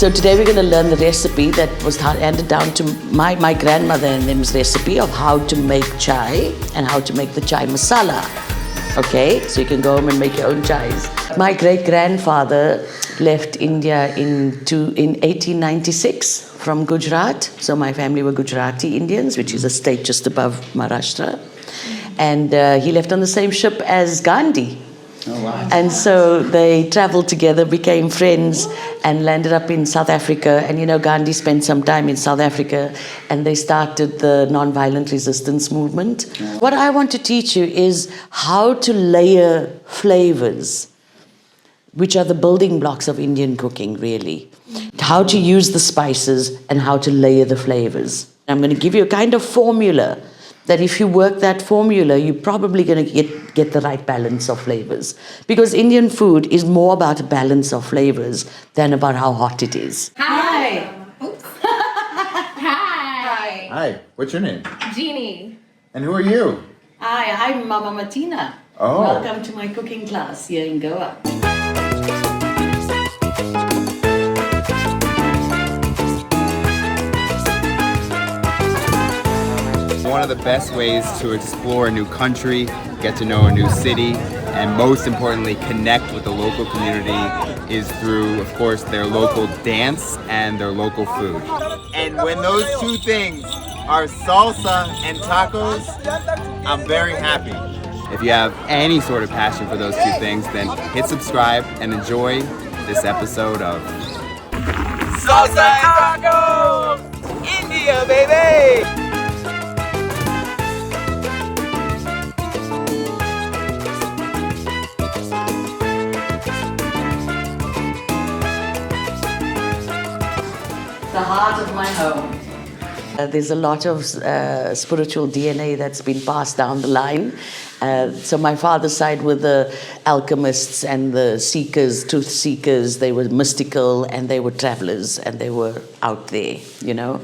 So today we're going to learn the recipe that was handed down to my grandmother and them's recipe of how to make chai and how to make the chai masala. Okay, so you can go home and make your own chais. My great-grandfather left India in 1896 from Gujarat. So my family were Gujarati Indians, which is a state just above Maharashtra. And he left on the same ship as Gandhi. Oh, wow. And so they traveled together, became friends, and landed up in South Africa. And you know, Gandhi spent some time in South Africa, and they started the non-violent resistance movement. What I want to teach you is how to layer flavors, which are the building blocks of Indian cooking, really. How to use the spices and how to layer the flavors. I'm going to give you a kind of formula that if you work that formula, you're probably going to get the right balance of flavors. Because Indian food is more about a balance of flavors than about how hot it is. Hi. Oops. Hi. Hi, what's your name? Jeannie. And who are you? Hi, I'm Mama Mateena. Oh. Welcome to my cooking class here in Goa. One of the best ways to explore a new country, get to know a new city, and most importantly, connect with the local community is through, of course, their local dance and their local food. And when those two things are salsa and tacos, I'm very happy. If you have any sort of passion for those two things, then hit subscribe and enjoy this episode of Salsa and Tacos! India, baby! The heart of my home. There's a lot of spiritual DNA that's been passed down the line. So my father's side were the alchemists and the seekers, truth seekers. They were mystical and they were travelers and they were out there, you know.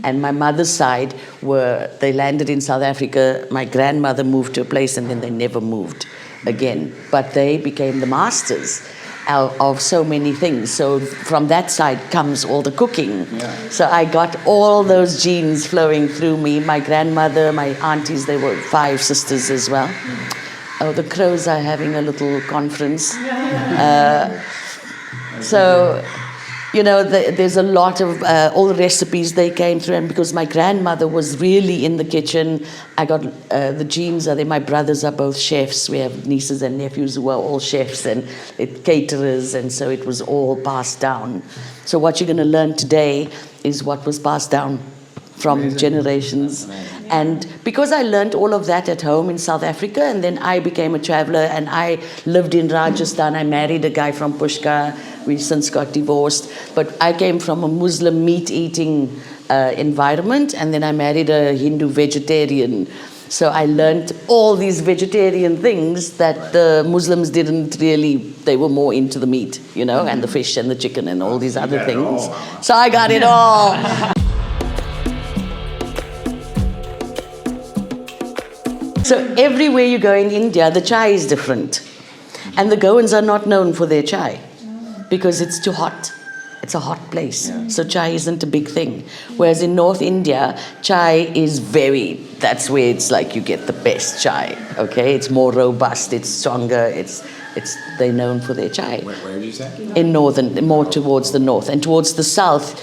And my mother's side they landed in South Africa. My grandmother moved to a place and then they never moved again. But they became the masters of so many things. So from that side comes all the cooking. Yeah. So I got all those genes flowing through me. My grandmother, my aunties, they were 5 sisters as well. Oh, the crows are having a little conference. So, you know, there's a lot of, all the recipes they came through, and because my grandmother was really in the kitchen, I got the genes are there. My brothers are both chefs. We have nieces and nephews who are all chefs and caterers, and so it was all passed down. So what you're going to learn today is what was passed down from generations. And because I learned all of that at home in South Africa, and then I became a traveler, and I lived in Rajasthan. I married a guy from Pushkar. We since got divorced. But I came from a Muslim meat-eating environment, and then I married a Hindu vegetarian. So I learned all these vegetarian things that the Muslims didn't really, they were more into the meat, you know, and the fish and the chicken and all these other things. So I got it all. So everywhere you go in India, the chai is different. And the Goans are not known for their chai because it's too hot. It's a hot place. Yeah. So chai isn't a big thing. Whereas in North India, chai is that's where it's like you get the best chai, okay? It's more robust, it's stronger, they're known for their chai. Where did you say? In northern, more towards the north. And towards the south,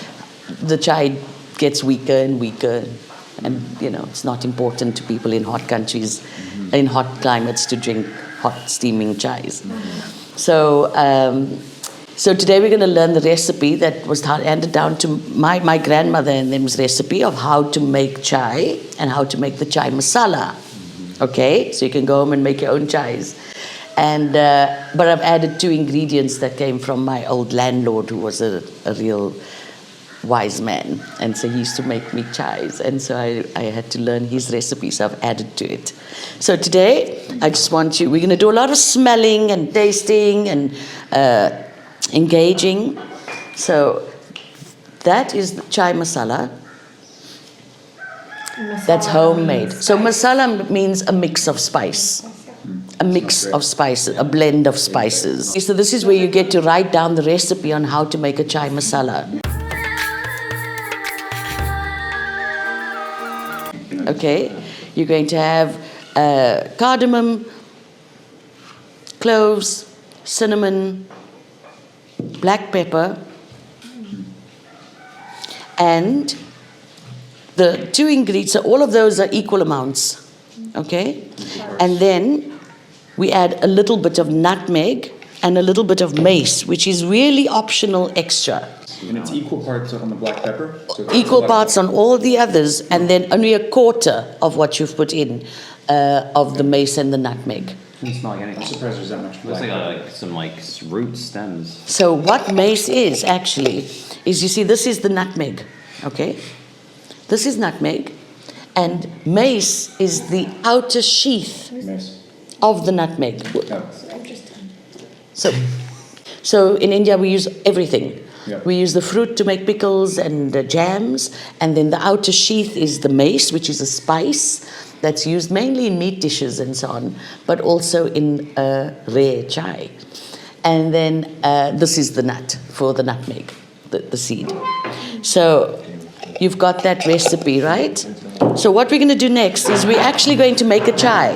the chai gets weaker and weaker. And, you know, it's not important to people in hot countries, in hot climates, to drink hot steaming chais. So today we're going to learn the recipe that was handed down to my grandmother and them's recipe of how to make chai and how to make the chai masala. Okay, so you can go home and make your own chais. And but I've added 2 ingredients that came from my old landlord, who was a real wise man, and so he used to make me chais, and so I had to learn his recipe, so I've added to it. So today I just want we're going to do a lot of smelling and tasting and engaging. So that is the chai masala. That's homemade. So masala means a mix of spice. a mix of spices, a blend of spices. So this is where you get to write down the recipe on how to make a chai masala. Okay, you're going to have cardamom, cloves, cinnamon, black pepper, and the two ingredients, so all of those are equal amounts, okay? And then we add a little bit of nutmeg and a little bit of mace, which is really optional extra. And it's equal parts on the black pepper? So it's Equal a lot parts on all the others, and then only a quarter of what you've put in of the mace and the nutmeg. Doesn't smell like anything. I'm surprised there's that much Looks black pepper. like some root stems. So what mace is actually, is you see this is the nutmeg, okay? This is nutmeg, and mace is the outer sheath Nice. of the nutmeg. Yeah. So in India we use everything. Yeah. We use the fruit to make pickles and jams, and then the outer sheath is the mace, which is a spice that's used mainly in meat dishes and so on, but also in rare chai. And then this is the nut for the nutmeg, the seed. So you've got that recipe, right? So what we're going to do next is we're actually going to make a chai.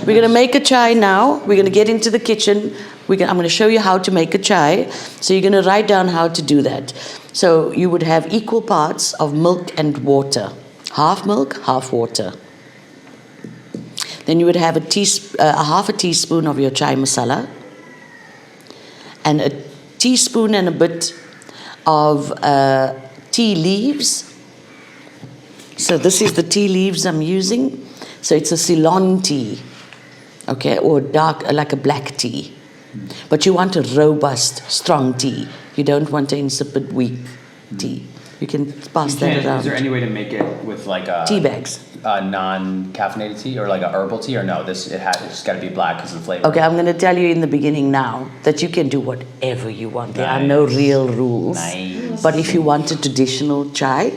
We're going to make a chai now. We're going to get into the kitchen. I'm going to show you how to make a chai. So you're going to write down how to do that. So you would have equal parts of milk and water. Half milk, half water. Then you would have half a teaspoon of your chai masala, and a teaspoon and a bit of tea leaves. So this is the tea leaves I'm using. So it's a Ceylon tea, okay, or dark, like a black tea. But you want a robust, strong tea. You don't want an insipid, weak tea. You can pass that around. Is there any way to make it with like a Tea bags. a non-caffeinated tea or like a herbal tea, or no? It's just got to be black because of the flavor. Okay, I'm going to tell you in the beginning now that you can do whatever you want. There are no real rules. Nice. But if you want a traditional chai,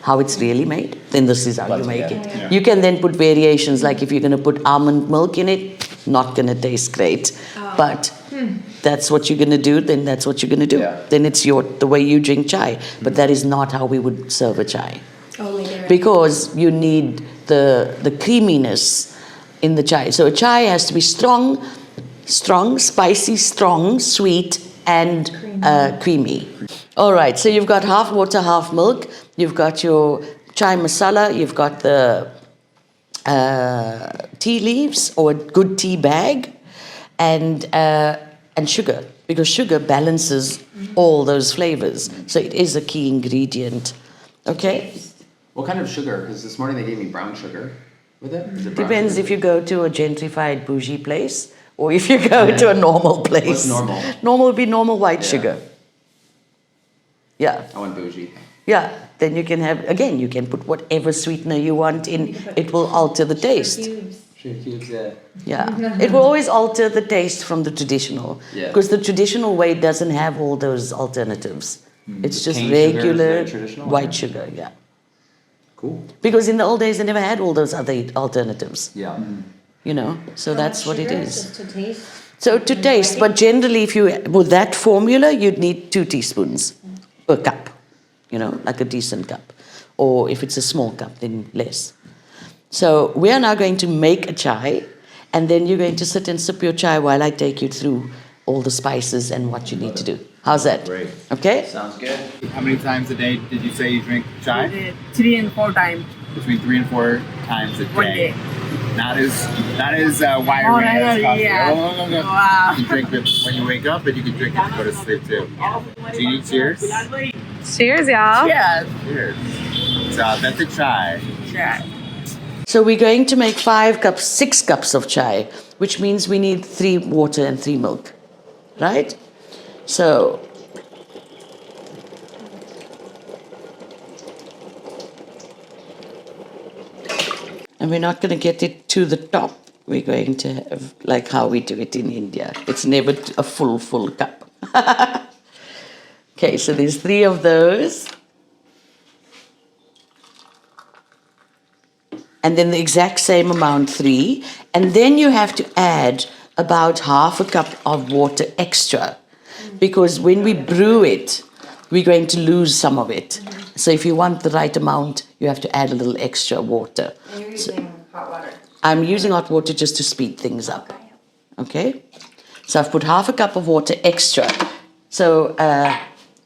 how it's really made, then this is how you make it. Yeah. You can then put variations, like if you're going to put almond milk in it, not going to taste great. But that's what you're going to do, then that's what you're going to do. Yeah. Then it's the way you drink chai. But that is not how we would serve a chai. Oh, later. Because you need the creaminess in the chai. So a chai has to be strong, spicy, strong, sweet, and creamy. All right, so you've got half water, half milk. You've got your chai masala. You've got the tea leaves or a good tea bag, and sugar, because sugar balances all those flavors. So it is a key ingredient. Okay? What kind of sugar? Because this morning they gave me brown sugar with it. Is it brown Depends sugar? if you go to a gentrified bougie place or if you go to a normal place. What's normal? Normal would be normal white sugar. Yeah. I want bougie. Yeah. Then you can have, again, you can put whatever sweetener you want in. It will alter the taste. Sugar cubes, yeah. Yeah. It will always alter the taste from the traditional. Yeah. Because the traditional way doesn't have all those alternatives. It's just Cane sugar is regular the traditional? white sugar, yeah. Cool. Because in the old days they never had all those other alternatives. Yeah. You know, so that's what it is. Just to taste. So to taste, but generally if you, with that formula, you'd need 2 teaspoons per cup, you know, like a decent cup. Or if it's a small cup, then less. So we are now going to make a chai, and then you're going to sit and sip your chai while I take you through all the spices and what you need to do. How's that? Great. Okay? Sounds good. How many times a day did you say you drink chai? 3 and 4 times. Between 3 and 4 times a day. 1 day. Not as wiry as coffee. yeah. Oh. Wow. You drink it when you wake up, but you can drink it to go to sleep too. Genie, cheers. Cheers, y'all. Yeah. Cheers. So that's a chai. So we're going to make 6 cups of chai, which means we need 3 water and 3 milk, right? So and we're not going to get it to the top. We're going to have like how we do it in India. It's never a full cup. Okay, so there's 3 of those. and then the exact same amount, 3. And then you have to add about half a cup of water extra, because when we brew it, we're going to lose some of it. So if you want the right amount, you have to add a little extra water. And you're using hot water. I'm using hot water just to speed things up. Okay? So I've put half a cup of water extra. So,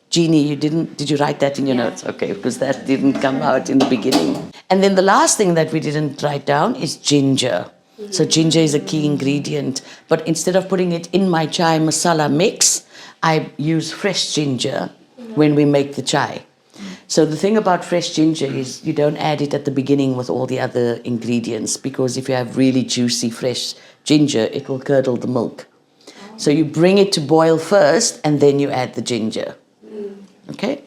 Jeannie, did you write that in your notes? Okay, because that didn't come out in the beginning. And then the last thing that we didn't write down is ginger. So ginger is a key ingredient, but instead of putting it in my chai masala mix, I use fresh ginger when we make the chai. So the thing about fresh ginger is you don't add it at the beginning with all the other ingredients, because if you have really juicy fresh ginger, it will curdle the milk. So you bring it to boil first and then you add the ginger. Okay?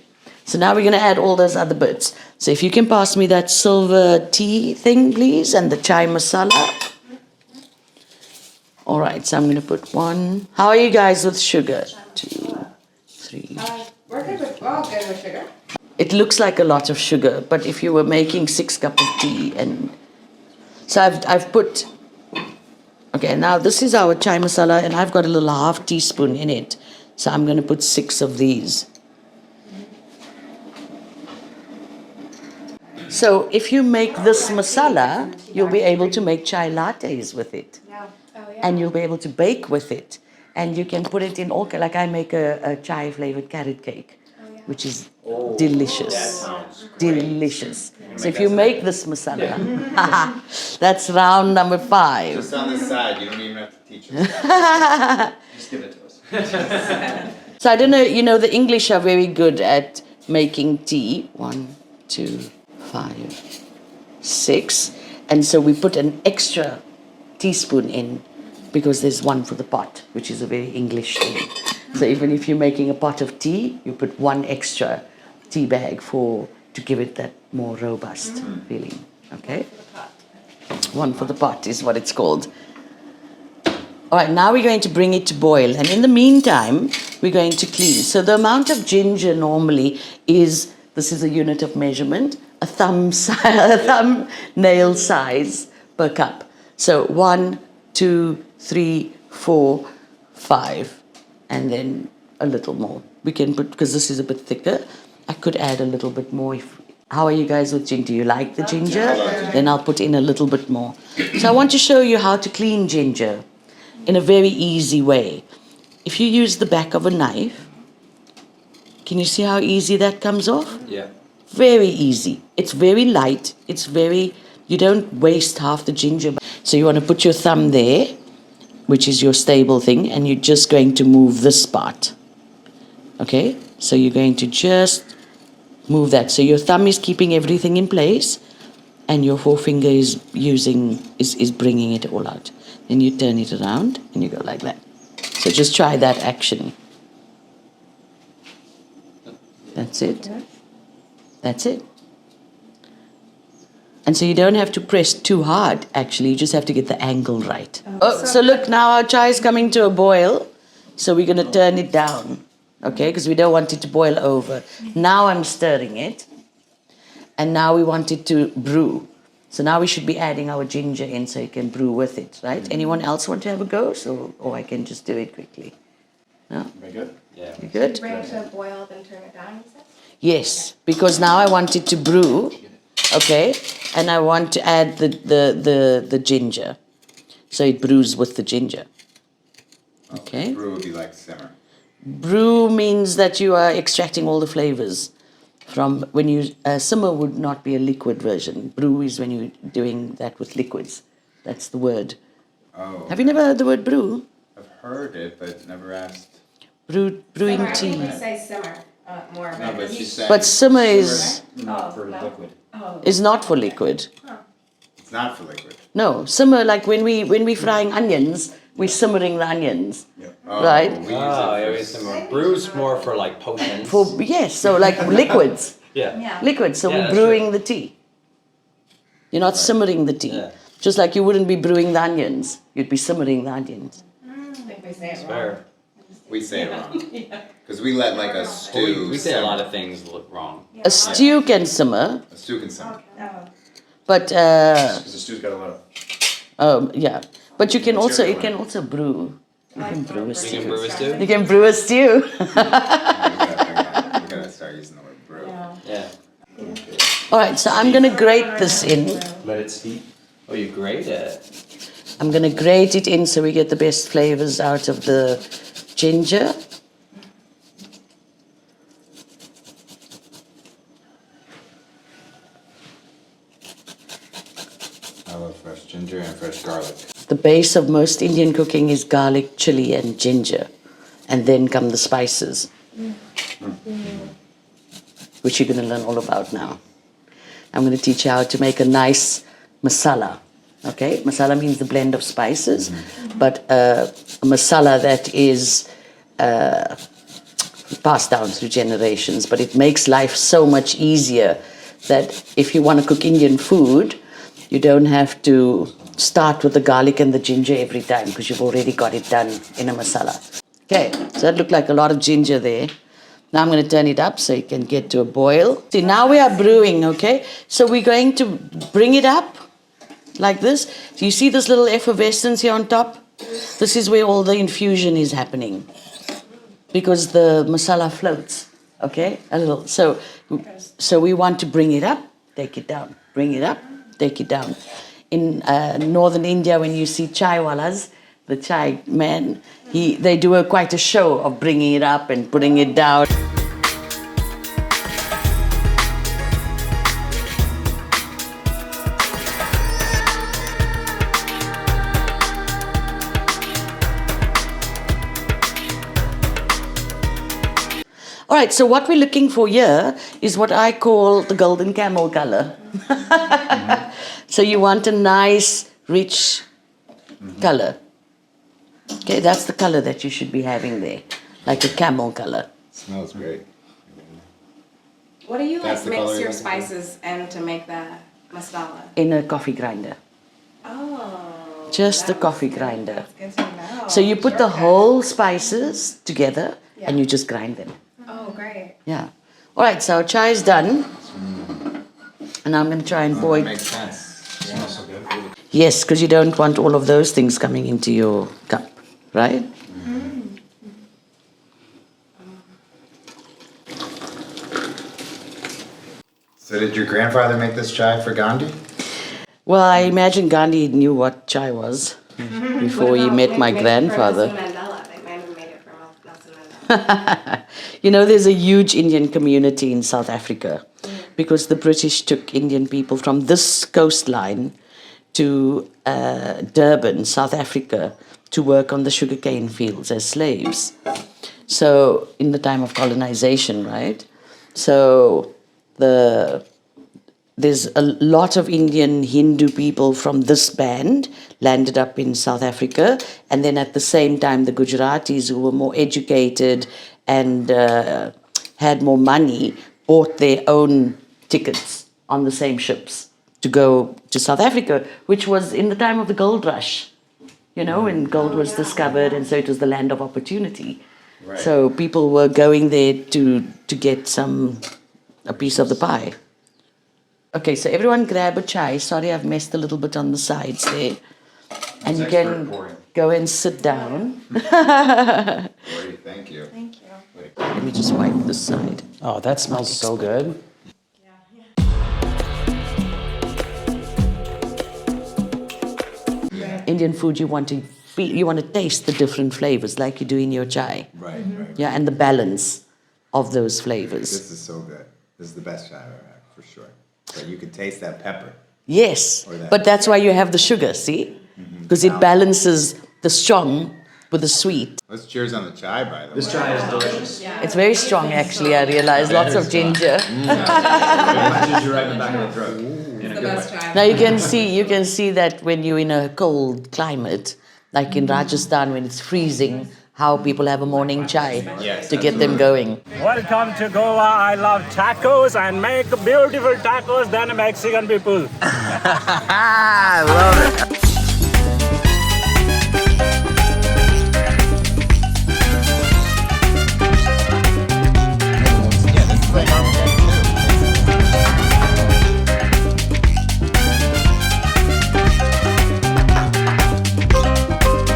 So now we're going to add all those other bits. So if you can pass me that silver tea thing, please, and the chai masala. All right, so I'm going to put 1. How are you guys with sugar? 2, 3. We're good with, good with sugar. It looks like a lot of sugar, but if you were making 6 cups of tea, and so I've put. Okay, now this is our chai masala, and I've got a little half teaspoon in it. So I'm going to put 6 of these. So if you make this masala, you'll be able to make chai lattes with it. Yeah. Oh, yeah. And you'll be able to bake with it. And you can put it in all, like I make a chai flavored carrot cake, which is delicious. Delicious. So if you make this masala, that's round number 5. Just on this side, you don't even have to teach us. Just give it to us. So I don't know, the English are very good at making tea. 1, 2, 5, 6. And so we put an extra teaspoon in because there's 1 for the pot, which is a very English thing. So even if you're making a pot of tea, you put 1 extra tea bag to give it that more robust feeling. Okay? 1 for the pot is what it's called. All right, now we're going to bring it to boil. And in the meantime, we're going to clean. So the amount of ginger normally is, this is a unit of measurement, a thumbnail size per cup. So 1, 2, 3, 4, 5, and then a little more. We can put, because this is a bit thicker, I could add a little bit more. How are you guys with ginger? Do you like the ginger? Then I'll put in a little bit more. So I want to show you how to clean ginger in a very easy way. If you use the back of a knife, can you see how easy that comes off? Yeah. Very easy. It's very light. You don't waste half the ginger. So you want to put your thumb there, which is your stable thing, and you're just going to move this part. Okay? So you're going to just move that. So your thumb is keeping everything in place, and your forefinger is bringing it all out. Then you turn it around, and you go like that. So just try that action. That's it. That's it. And so you don't have to press too hard, actually. You just have to get the angle right. So look, now our chai is coming to a boil. So we're going to turn it down, okay? Because we don't want it to boil over. Now I'm stirring it. And now we want it to brew. So now we should be adding our ginger in so it can brew with it, right? Anyone else want to have a go? Or I can just do it quickly. No? Very good. Yeah. You good? Bring it to a boil, then turn it down, you said? Yes, because now I want it to brew, okay? And I want to add the ginger. So it brews with the ginger. Okay? Brew would be like simmer. Brew means that you are extracting all the flavors from when you simmer would not be a liquid version. Brew is when you're doing that with liquids. That's the word. Oh. Have you never heard the word brew? I've heard it, but never asked. Brewing Simmer, I tea. think we say simmer more. No, but she's saying. But simmer is Not for liquid. not for liquid. It's not for liquid. No, simmer like when we frying onions, we're simmering the onions. Oh, Right. We use Oh, it yeah, for we some brews more for like potions. Yes, so like liquids. Yeah. Liquids, so Yeah, we're that's brewing the tea. You're not simmering the tea. Yeah. Just like you wouldn't be brewing the onions, you'd be simmering the onions. I think we say it wrong. Fair. We say it wrong. Because we let like a stew We say a simmer. lot of things look wrong. A stew can simmer, A stew can simmer. But Because the stew's got a lot of. yeah. But you can also brew. You can brew a You stew. can brew a stew? You can brew a stew. We're gonna start using the word brew. Yeah. All right, so I'm gonna grate this in. Let it steep. Oh, you grate it. I'm gonna grate it in so we get the best flavors out of the ginger. I love fresh ginger and fresh garlic. The base of most Indian cooking is garlic, chili, and ginger. And then come the spices, which you're going to learn all about now. I'm going to teach you how to make a nice masala. Okay? Masala means the blend of spices, but a masala that is passed down through generations. But it makes life so much easier that if you want to cook Indian food, you don't have to start with the garlic and the ginger every time because you've already got it done in a masala. Okay, so that looked like a lot of ginger there. Now I'm going to turn it up so it can get to a boil. See, now we are brewing, okay? So we're going to bring it up like this. Do you see this little effervescence here on top? This is where all the infusion is happening because the masala floats, okay? A little. So we want to bring it up, take it down, bring it up, take it down. In northern India, when you see chai walas, the chai men, they do quite a show of bringing it up and putting it down. All right, so what we're looking for here is what I call the golden camel color. So you want a nice, rich color. Okay, that's the color that you should be having there, like a camel color. Smells great. What do you That's like the color mix you're your looking for? spices in to make the masala? In a coffee grinder. Oh. Just the that coffee was- grinder. That's good to know. So you put the Shortcut. whole spices together Yeah. and you just grind them. Oh, great. Yeah. All right, so our chai is done. And now I'm going to try and pour That it. makes sense. Smells so good. Yes, because you don't want all of those things coming into your cup, right? So did your grandfather make this chai for Gandhi? Well, I imagine Gandhi knew what chai was before he met my grandfather. For Nelson Mandela. They might have made it for Nelson Mandela. You know, there's a huge Indian community in South Africa because the British took Indian people from this coastline to Durban, South Africa, to work on the sugarcane fields as slaves. So, in the time of colonization, right? So, there's a lot of Indian Hindu people from this band landed up in South Africa, and then at the same time, the Gujaratis, who were more educated and had more money, bought their own tickets on the same ships to go to South Africa, which was in the time of the gold rush, you know, when gold was discovered, and so it was the land of opportunity. Right. So people were going there to get a piece of the pie. Okay, so everyone grab a chai. Sorry, I've messed a little bit on the sides there. And you can go and sit down. Great, thank you. Thank you. Let me just wipe this side. Oh, that smells so good. Indian food, you want to taste the different flavors like you do in your chai. Right, right. Yeah, and the balance of those flavors. This is so good. This is the best chai I've ever had, for sure. But you can taste that pepper. Yes, Or that. but that's why you have the sugar, see? Because it balances the strong with the sweet. Let's cheers on the chai, by the way. This chai is delicious. It's very strong, actually, I realize. Lots of ginger. It punches you right in the back of the throat. In a The good best way. chai. Now you can see that when you're in a cold climate, like in Rajasthan when it's freezing, how people have a morning chai to get them going. Welcome to Goa. I love tacos and make beautiful tacos than Mexican people. I love it.